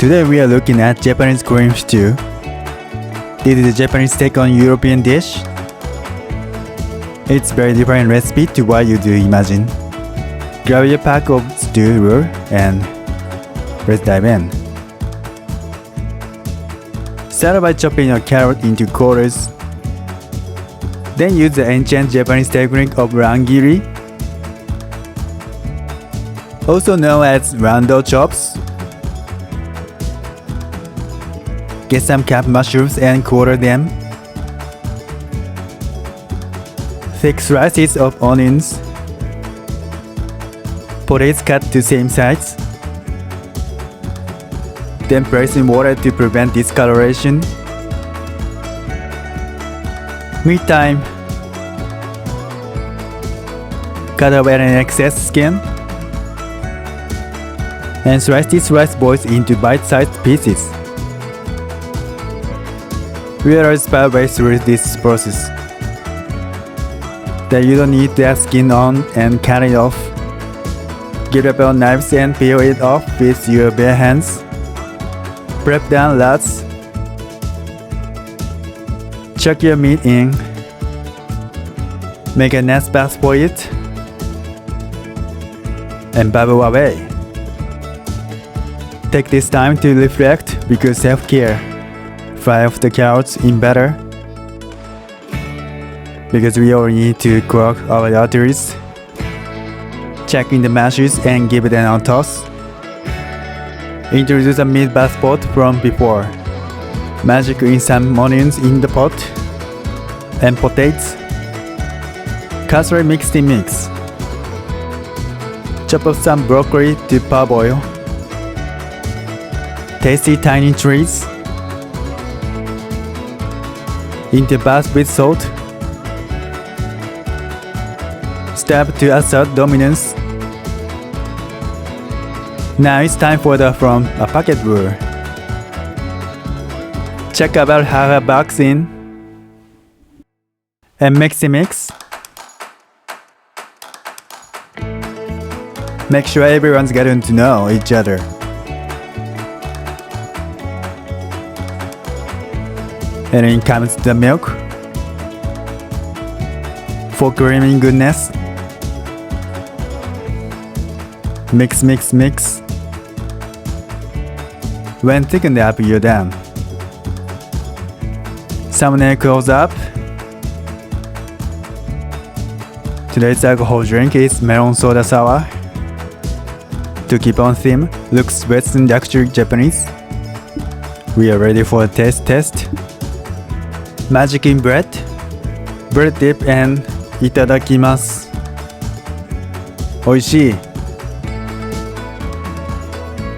Today we are looking at Japanese cream stew. This is a Japanese take on European dish. It's very different recipe to what you do imagine. Grab your pack of stew roux and let's dive in. Start by chopping your carrot into quarters. Then use the ancient Japanese technique of rangiri, also known as rando chops. Get some cap mushrooms and quarter them. Thick slices of onions. Potates cut to same size. Then place in water to prevent discoloration. Meantime, cut away any excess skin and slice these rice balls into bite-sized pieces. Realize part way through this process that you don't need that skin on and cut it off. Get up on knives and peel it off with your bare hands. Prep down lots. Chuck your meat in. Make a nice bath for it and bubble away. Take this time to reflect because self-care. Fry off the carrots in batter because we all need to clog our arteries. Check in the mashes and give it a toss. Introduce a meat bath pot from before. Magic in some onions in the pot and potates. Casserole mixity mix. Chop up some broccoli to parboil. Tasty tiny trees. Into bath with salt. Stab to assert dominance. Now it's time for the from a packet brewer. Check about half a box in and mixy mix. Make sure everyone's getting to know each other. And in comes the milk for creamy goodness. Mix, mix, mix. When thickened up, you're done. Thumbnail close up. Today's alcohol drink is Melon Soda Sour. To keep on theme, looks Western luxury Japanese. We are ready for a taste test. Magic in bread, bread dip and itadakimasu. Oishii.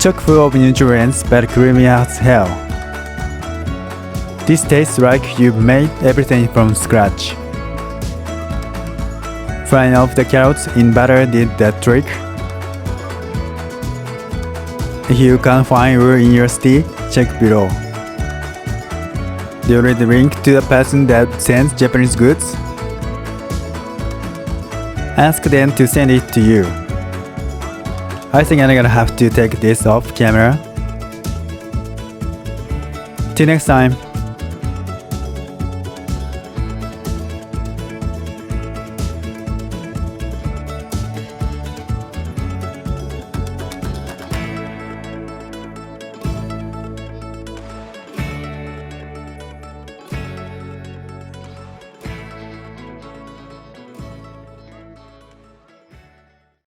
Chock full of nutrients but creamy as hell. This tastes like you've made everything from scratch. Frying off the carrots in butter did that trick. If you can't find Roux in your city, check below. Do you read the link to the person that sends Japanese goods? Ask them to send it to you. I think I'm gonna have to take this off camera. Till next time.